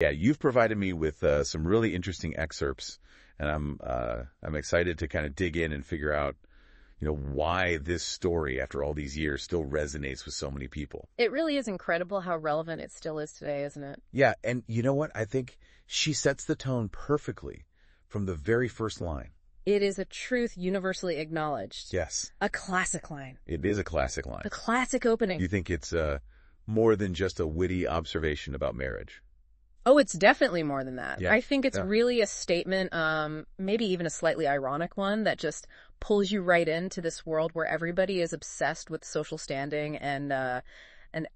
Yeah, you've provided me with some really interesting excerpts, and I'm excited to kind of dig in and figure out, why this story, after all these years, still resonates with so many people. It really is incredible how relevant it still is today, isn't it? Yeah, and you know what? I think she sets the tone perfectly from the very first line. It is a truth universally acknowledged. Yes. A classic line. It is a classic line. The classic opening. You think it's more than just a witty observation about marriage? Oh, it's definitely more than that. Yeah. I think it's really a statement, maybe even a slightly ironic one, that just pulls you right into this world where everybody is obsessed with social standing and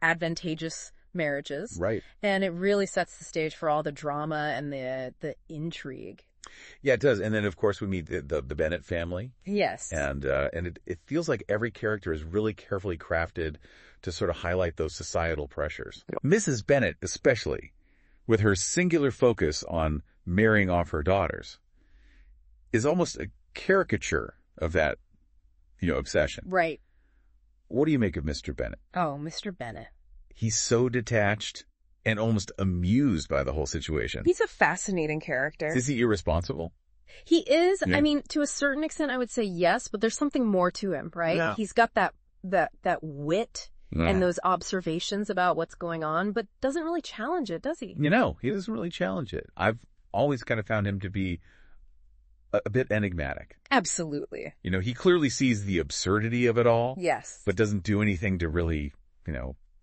advantageous marriages. Right. And it really sets the stage for all the drama and the intrigue. Yeah, it does. And then, of course, we meet the Bennett family. Yes. And it feels like every character is really carefully crafted to sort of highlight those societal pressures. Mrs. Bennett, especially, with her singular focus on marrying off her daughters, is almost a caricature of that, obsession. Right. What do you make of Mr. Bennett? Oh, Mr. Bennett. He's so detached and almost amused by the whole situation. He's a fascinating character. Is he irresponsible? He is. Yeah. I mean, to a certain extent, I would say yes, but there's something more to him, right? Yeah. He's got that wit and those observations about what's going on, but doesn't really challenge it, does he? He doesn't really challenge it. I've always kind of found him to be a bit enigmatic. Absolutely. He clearly sees the absurdity of it all. Yes. But doesn't do anything to really,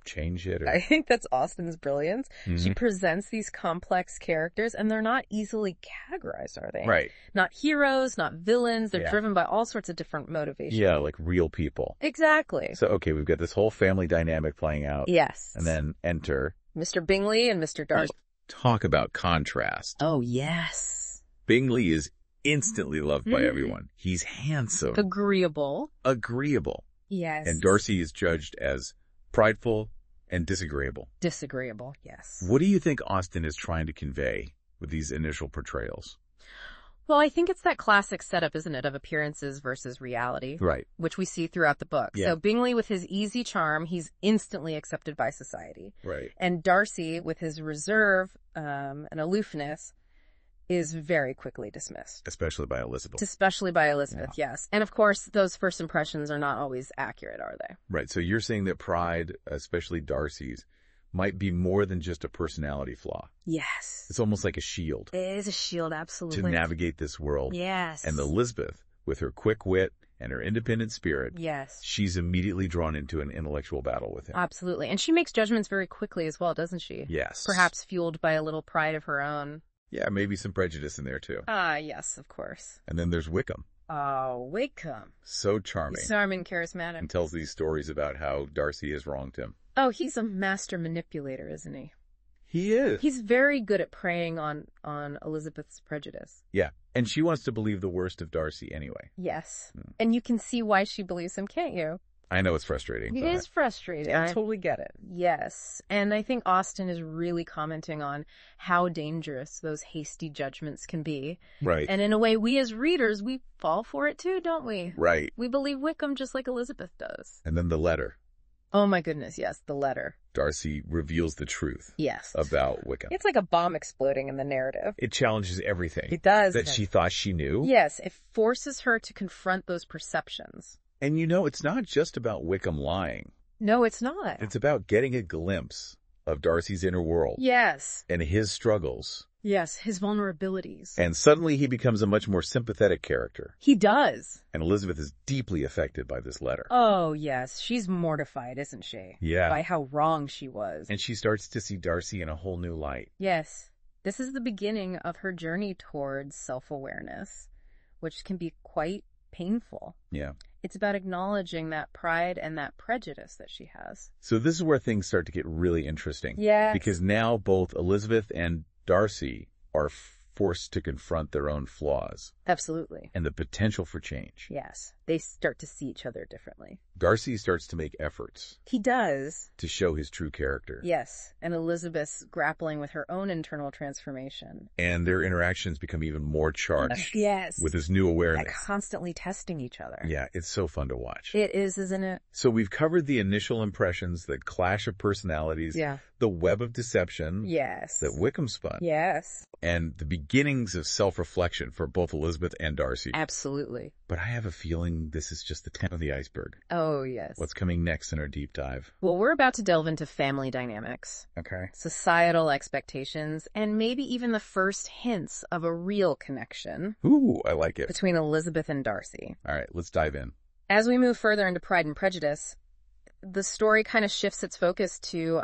change it. I think that's Austen's brilliance. Mm-hmm. She presents these complex characters, and they're not easily categorized, are they? Right. Not heroes, not villains. They're Yeah. driven by all sorts of different motivations. Yeah, like real people. Exactly. So, okay, we've got this whole family dynamic playing out. Yes. And then enter. Mr. Bingley and Mr. Darcy. Talk about contrast. Oh, yes. Bingley is instantly loved by everyone. He's handsome. Agreeable. Agreeable. Yes. And Darcy is judged as prideful and disagreeable. Disagreeable, yes. What do you think Austen is trying to convey with these initial portrayals? Well, I think it's that classic setup, isn't it, of appearances versus reality, Right. which we see throughout the book. Yeah. So Bingley, with his easy charm, he's instantly accepted by society. Right. And Darcy, with his reserve and aloofness, is very quickly dismissed. Especially by Elizabeth. Especially by Elizabeth, yes. And of course, those first impressions are not always accurate, are they? Right. So you're saying that pride, especially Darcy's, might be more than just a personality flaw. Yes. It's almost like a shield It is a shield, absolutely. to navigate this world. Yes. And Elizabeth, with her quick wit and her independent spirit, Yes. she's immediately drawn into an intellectual battle with him. Absolutely. And she makes judgments very quickly as well, doesn't she? Yes. Perhaps fueled by a little pride of her own. Yeah, maybe some prejudice in there too. Yes, of course. And then there's Wickham. Oh, Wickham. So charming. Charming, charismatic. And tells these stories about how Darcy has wronged him. Oh, he's a master manipulator, isn't he? He is. He's very good at preying on Elizabeth's prejudice. Yeah. And she wants to believe the worst of Darcy anyway. Yes. And you can see why she believes him, can't you? I know it's frustrating. It but is frustrating. I totally get it. Yes. And I think Austen is really commenting on how dangerous those hasty judgments can be. Right. And in a way, we as readers, we fall for it too, don't we? Right. We believe Wickham just like Elizabeth does. And then the letter. Oh my goodness, yes, the letter. Darcy reveals the truth Yes. about Wickham. It's like a bomb exploding in the narrative. It challenges everything. It does. That she thought she knew. Yes, it forces her to confront those perceptions. And it's not just about Wickham lying. No, it's not. It's about getting a glimpse of Darcy's inner world. Yes. And his struggles. Yes, his vulnerabilities. And suddenly he becomes a much more sympathetic character. He does. And Elizabeth is deeply affected by this letter. Oh, yes. She's mortified, isn't she? Yeah. By how wrong she was. And she starts to see Darcy in a whole new light. Yes. This is the beginning of her journey towards self-awareness, which can be quite painful. Yeah. It's about acknowledging that pride and that prejudice that she has. So this is where things start to get really interesting. Yes. Because now both Elizabeth and Darcy are forced to confront their own flaws Absolutely. and the potential for change. Yes. They start to see each other differently. Darcy starts to make efforts He does. to show his true character. Yes. And Elizabeth's grappling with her own internal transformation. And their interactions become even more charged Yes. with this new awareness. Like constantly testing each other. Yeah, it's so fun to watch. It is, isn't it? So we've covered the initial impressions, the clash of personalities, Yeah. the web of deception Yes. that Wickham spun. Yes. And the beginnings of self-reflection for both Elizabeth and Darcy. Absolutely. But I have a feeling this is just the tip of the iceberg. Oh, yes. What's coming next in our deep dive? Well, we're about to delve into family dynamics, Okay. societal expectations, and maybe even the first hints of a real connection Ooh, I like it. between Elizabeth and Darcy. All right, let's dive in. As we move further into Pride and Prejudice, the story kind of shifts its focus to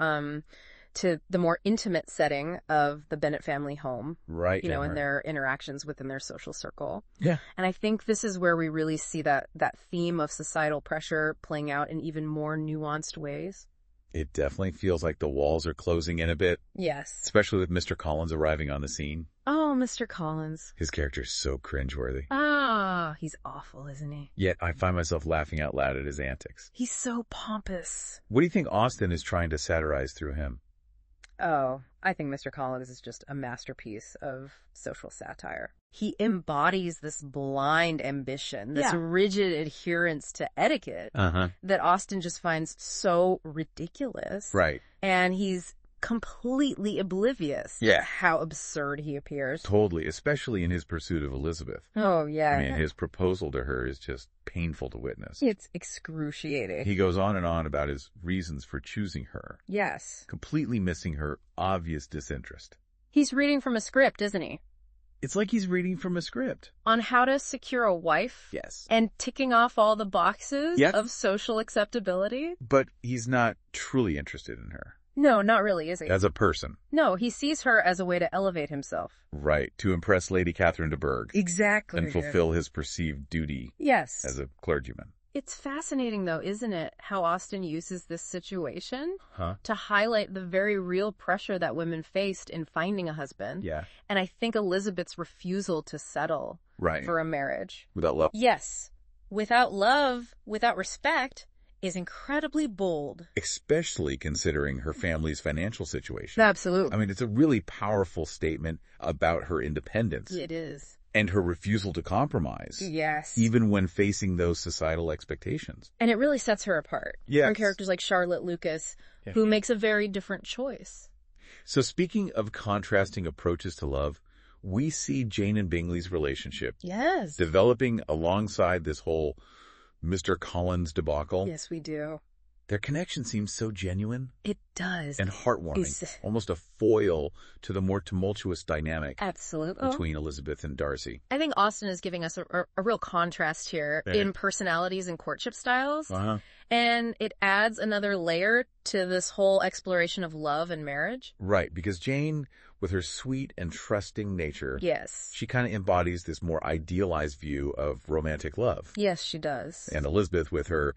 the more intimate setting of the Bennet family home, Right. you know, and their interactions within their social circle. Yeah. And I think this is where we really see that theme of societal pressure playing out in even more nuanced ways. It definitely feels like the walls are closing in a bit, Yes. especially with Mr. Collins arriving on the scene. Oh, Mr. Collins. His character is so cringeworthy. Ah, he's awful, isn't he? Yet I find myself laughing out loud at his antics. He's so pompous. What do you think Austen is trying to satirize through him? Oh, I think Mr. Collins is just a masterpiece of social satire. He embodies this blind ambition, this rigid adherence to etiquette that Austen just finds so ridiculous. Right. And he's completely oblivious Yeah. to how absurd he appears. Totally, especially in his pursuit of Elizabeth. Oh, yeah. I mean, his proposal to her is just painful to witness. It's excruciating. He goes on and on about his reasons for choosing her, Yes. completely missing her obvious disinterest. He's reading from a script, isn't he? It's like he's reading from a script. On how to secure a wife. Yes. And ticking off all the boxes Yes. of social acceptability. But he's not truly interested in her No, not really, is he? as a person. No, he sees her as a way to elevate himself. Right. To impress Lady Catherine de Bourgh Exactly. and fulfill his perceived duty Yes. as a clergyman. It's fascinating, though, isn't it, how Austen uses this situation Huh? to highlight the very real pressure that women faced in finding a husband. Yeah. And I think Elizabeth's refusal to settle Right. for a marriage. Without love. Yes. Without love, without respect, is incredibly bold. Especially considering her family's financial situation. Absolutely. I mean, it's a really powerful statement about her independence It is. and her refusal to compromise, Yes. even when facing those societal expectations. And it really sets her apart Yes. from characters like Charlotte Lucas, Yeah. who makes a very different choice. So speaking of contrasting approaches to love, we see Jane and Bingley's relationship Yes. developing alongside this whole Mr. Collins debacle. Yes, we do. Their connection seems so genuine It does. and heartwarming, Is- almost a foil to the more tumultuous dynamic Absolutely. between Elizabeth and Darcy. I think Austen is giving us a real contrast here Yeah. in personalities and courtship styles. Uh-huh. And it adds another layer to this whole exploration of love and marriage. Right, because Jane, with her sweet and trusting nature, Yes. she kind of embodies this more idealized view of romantic love. Yes, she does. And Elizabeth, with her,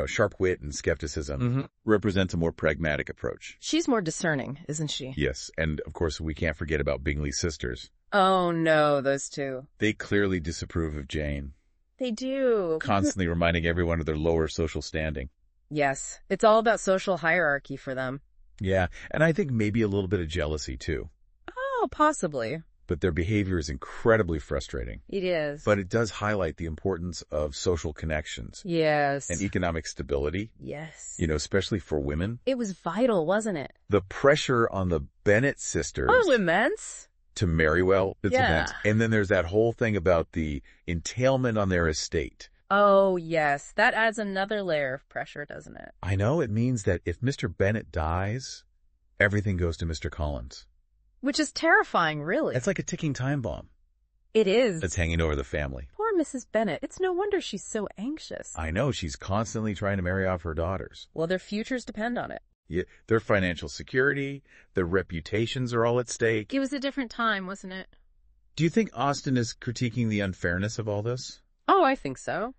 sharp wit and skepticism, represents a more pragmatic approach. She's more discerning, isn't she? Yes, and of course we can't forget about Bingley's sisters. Oh, no, those two. They clearly disapprove of Jane, They do. constantly reminding everyone of their lower social standing. Yes. It's all about social hierarchy for them. Yeah, and I think maybe a little bit of jealousy too. Oh, possibly. But their behavior is incredibly frustrating. It is. But it does highlight the importance of social connections Yes. and economic stability, Yes. especially for women. It was vital, wasn't it? The pressure on the Bennet sisters Oh, immense. to marry well, it's Yeah. immense. And then there's that whole thing about the entailment on their estate. Oh, yes. That adds another layer of pressure, doesn't it? I know it means that if Mr. Bennet dies, everything goes to Mr. Collins. Which is terrifying, really. That's like a ticking time bomb It is. that's hanging over the family. Poor Mrs. Bennet. It's no wonder she's so anxious. I know she's constantly trying to marry off her daughters. Well, their futures depend on it. Yeah, their financial security, their reputations are all at stake. It was a different time, wasn't it? Do you think Austen is critiquing the unfairness of all this? Oh, I think so.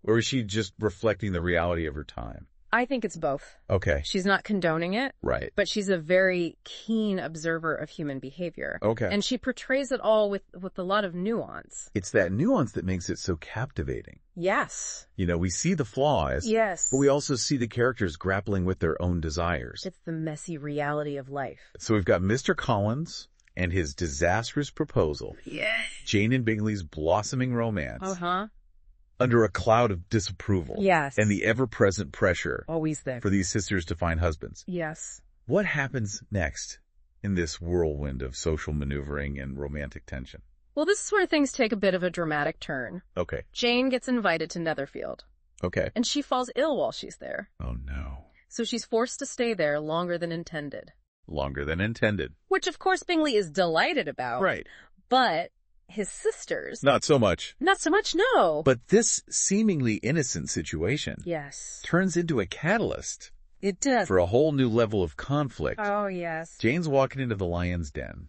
Or is she just reflecting the reality of her time? I think it's both. Okay, She's not condoning it, right. but she's a very keen observer of human behavior. Okay. And she portrays it all with a lot of nuance. It's that nuance that makes it so captivating. Yes. We see the flaws, Yes. but we also see the characters grappling with their own desires. It's the messy reality of life. So we've got Mr. Collins and his disastrous proposal, Yes. Jane and Bingley's blossoming romance, Uh-huh. under a cloud of disapproval Yes. and the ever-present pressure Always there. for these sisters to find husbands. Yes. What happens next in this whirlwind of social maneuvering and romantic tension? Well, this is where things take a bit of a dramatic turn. Okay. Jane gets invited to Netherfield, Okay. and she falls ill while she's there. Oh, no. So she's forced to stay there longer than intended. Longer than intended. Which, of course, Bingley is delighted about. Right. But his sisters... Not so much. Not so much, no. But this seemingly innocent situation Yes. turns into a catalyst It does. for a whole new level of conflict. Oh, yes. Jane's walking into the lion's den,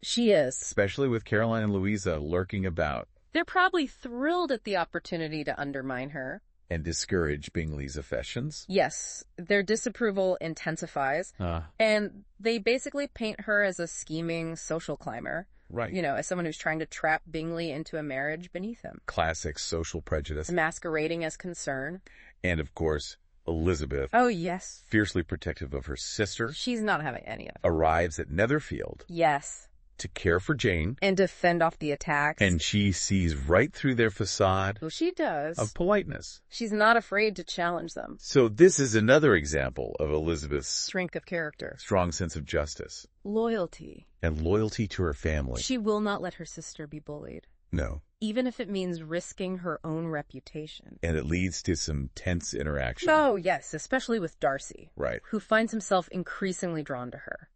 She is. especially with Caroline and Louisa lurking about They're probably thrilled at the opportunity to undermine her. and discourage Bingley's affections. Yes, their disapproval intensifies, and they basically paint her as a scheming social climber. Right. You know, as someone who's trying to trap Bingley into a marriage beneath him. Classic social prejudice. Masquerading as concern. And, of course, Elizabeth, Oh, yes. fiercely protective of her sister, She's not having any of it. arrives at Netherfield Yes. to care for Jane, And defend off the attacks. and she sees right through their facade Well, she does. of politeness. She's not afraid to challenge them. So this is another example of Elizabeth's Strength of character. strong sense of justice Loyalty. and loyalty to her family. She will not let her sister be bullied, No. even if it means risking her own reputation. And it leads to some tense interaction. Oh, yes, especially with Darcy, Right. who finds himself increasingly drawn to her.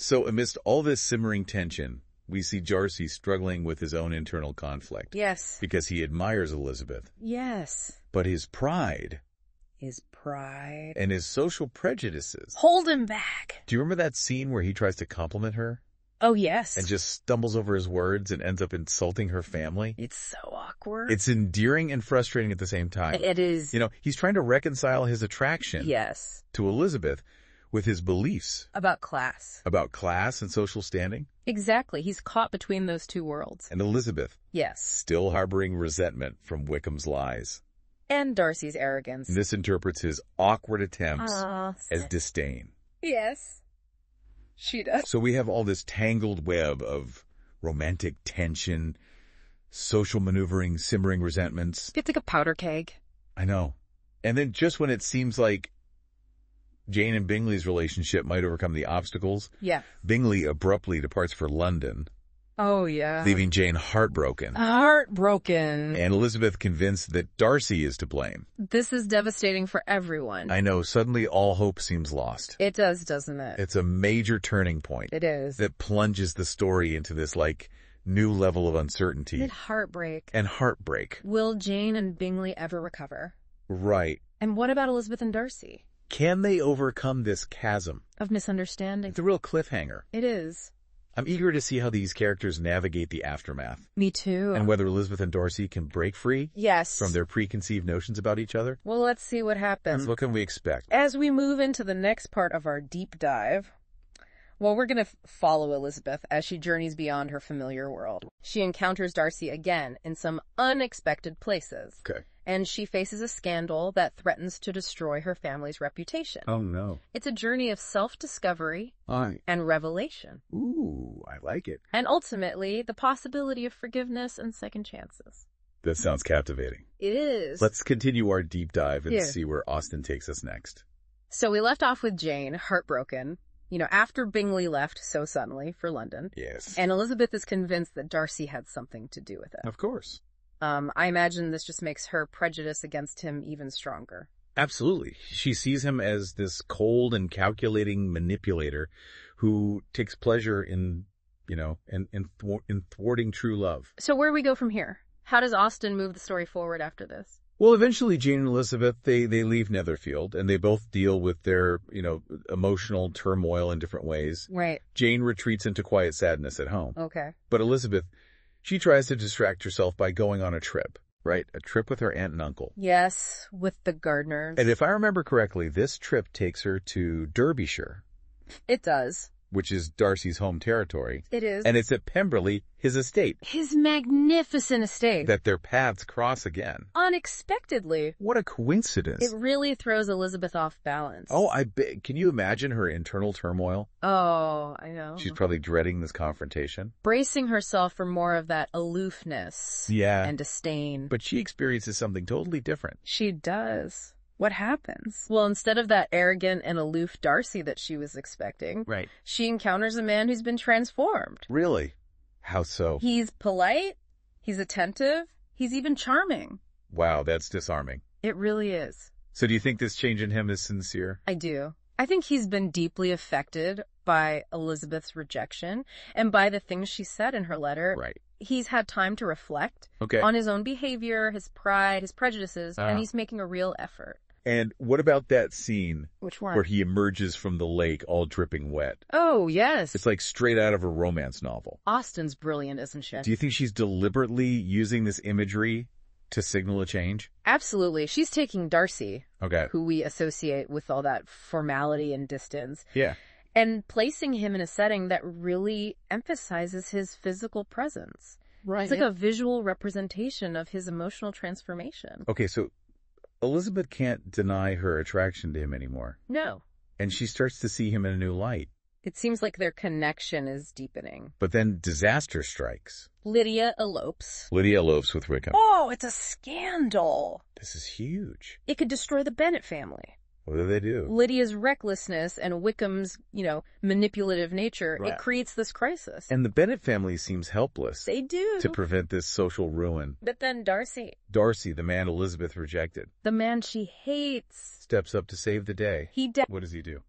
So amidst all this simmering tension, we see Darcy struggling with his own internal conflict. Yes. Because he admires Elizabeth. Yes. But his pride His pride. and his social prejudices. Hold him back. Do you remember that scene where he tries to compliment her Oh, yes. and just stumbles over his words and ends up insulting her family? It's so awkward. It's endearing and frustrating at the same time. It is. You know, he's trying to reconcile his attraction Yes. to Elizabeth with his beliefs About class. about class and social standing, Exactly. He's caught between those two worlds. and Elizabeth Yes. still harboring resentment from Wickham's lies. And Darcy's arrogance. This interprets his awkward attempts Ah, as disdain. yes. She does. So we have all this tangled web of romantic tension, social maneuvering, simmering resentments. It's like a powder keg. I know. And then just when it seems like Jane and Bingley's relationship might overcome the obstacles, Yeah. Bingley abruptly departs for London, Oh, yeah. leaving Jane heartbroken, Heartbroken. and Elizabeth convinced that Darcy is to blame. This is devastating for everyone. I know, suddenly all hope seems lost. It does, doesn't it? It's a major turning point It is. that plunges the story into this, new level of uncertainty And heartbreak. and heartbreak. Will Jane and Bingley ever recover? Right. And what about Elizabeth and Darcy? Can they overcome this chasm? Of misunderstanding. It's a real cliffhanger. It is. I'm eager to see how these characters navigate the aftermath, Me too. and whether Elizabeth and Darcy can break free Yes. from their preconceived notions about each other. Well, let's see what happens. What can we expect? As we move into the next part of our deep dive, well, we're going to follow Elizabeth as she journeys beyond her familiar world. She encounters Darcy again in some unexpected places. Okay. And she faces a scandal that threatens to destroy her family's reputation. Oh, no. It's a journey of self-discovery I. and revelation. Ooh, I like it. And ultimately, the possibility of forgiveness and second chances. That sounds captivating. It is. Let's continue our deep dive and Yeah. see where Austen takes us next. So we left off with Jane, heartbroken, after Bingley left so suddenly for London. Yes. And Elizabeth is convinced that Darcy had something to do with it. Of course. I imagine this just makes her prejudice against him even stronger. Absolutely. She sees him as this cold and calculating manipulator who takes pleasure in thwarting true love. So where do we go from here? How does Austen move the story forward after this? Well, eventually Jane and Elizabeth, they leave Netherfield and they both deal with their, emotional turmoil in different ways. Right. Jane retreats into quiet sadness at home. Okay. But Elizabeth, she tries to distract herself by going on a trip, right? A trip with her aunt and uncle. Yes, with the gardeners. And if I remember correctly, this trip takes her to Derbyshire, It does. which is Darcy's home territory. It is. And it's at Pemberley, his estate, His magnificent estate. that their paths cross again. Unexpectedly. What a coincidence. It really throws Elizabeth off balance. Oh, can you imagine her internal turmoil? Oh, I know. She's probably dreading this confrontation. bracing herself for more of that aloofness Yeah. and disdain. But she experiences something totally different. She does. What happens? Well, instead of that arrogant and aloof Darcy that she was expecting, Right. she encounters a man who's been transformed. Really? How so? He's polite, he's attentive, he's even charming. Wow, that's disarming. It really is. So do you think this change in him is sincere? I do. I think he's been deeply affected by Elizabeth's rejection and by the things she said in her letter. Right. He's had time to reflect Okay. on his own behavior, his pride, his prejudices, and he's making a real effort. And what about that scene Which one? where he emerges from the lake all dripping wet? Oh, yes. It's like straight out of a romance novel. Austen's brilliant, isn't she? Do you think she's deliberately using this imagery to signal a change? Absolutely. She's taking Darcy, Okay. who we associate with all that formality and distance, Yeah. and placing him in a setting that really emphasizes his physical presence. Right. It's like a visual representation of his emotional transformation. Okay, so Elizabeth can't deny her attraction to him anymore, No. and she starts to see him in a new light. It seems like their connection is deepening. But then disaster strikes. Lydia elopes. Lydia elopes with Wickham. Oh, it's a scandal. This is huge. It could destroy the Bennet family. What do they do? Lydia's recklessness and Wickham's, manipulative nature, Right. it creates this crisis. And the Bennet family seems helpless They do. to prevent this social ruin. But then Darcy, Darcy, the man Elizabeth rejected, the man she hates, steps up to save the day. What does he do?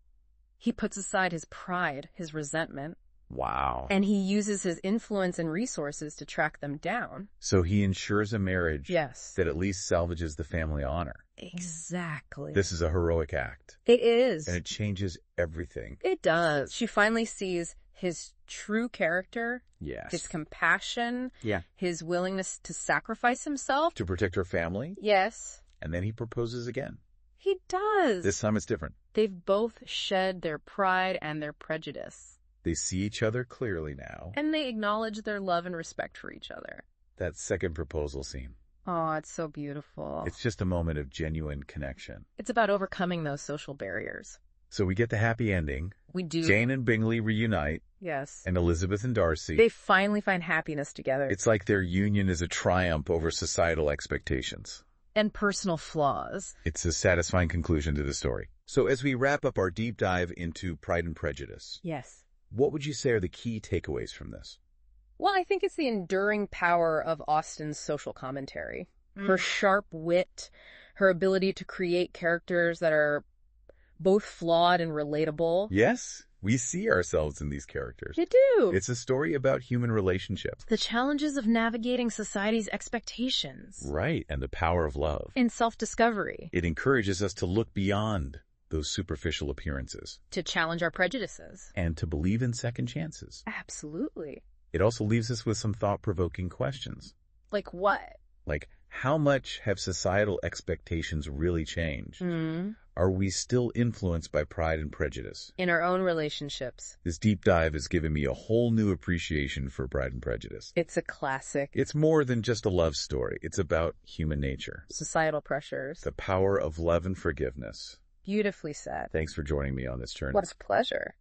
he puts aside his pride, his resentment, Wow. and he uses his influence and resources to track them down. So he ensures a marriage Yes. that at least salvages the family honor. Exactly. This is a heroic act, It is. and it changes everything. It does. She finally sees his true character, Yes. his compassion, Yeah. his willingness to sacrifice himself. To protect her family, Yes, and then he proposes again. he does. This time it's different. They've both shed their pride and their prejudice, They see each other clearly now. and they acknowledge their love and respect for each other. That second proposal scene. Oh, it's so beautiful. It's just a moment of genuine connection. It's about overcoming those social barriers. So we get the happy ending. We do. Jane and Bingley reunite, Yes. and Elizabeth and Darcy. They finally find happiness together. It's like their union is a triumph over societal expectations. And personal flaws. It's a satisfying conclusion to the story. So as we wrap up our deep dive into Pride and Prejudice, Yes. what would you say are the key takeaways from this? Well, I think it's the enduring power of Austen's social commentary. Her sharp wit, her ability to create characters that are both flawed and relatable. Yes, we see ourselves in these characters. They do. It's a story about human relationships. The challenges of navigating society's expectations. Right, and the power of love. In self-discovery. It encourages us to look beyond those superficial appearances To challenge our prejudices. and to believe in second chances. Absolutely. It also leaves us with some thought-provoking questions. Like what? Like, how much have societal expectations really changed? Are we still influenced by Pride and Prejudice? In our own relationships. This deep dive has given me a whole new appreciation for Pride and Prejudice. It's a classic. It's more than just a love story. It's about human nature, Societal pressures. the power of love and forgiveness. Beautifully said. Thanks for joining me on this journey. What a pleasure.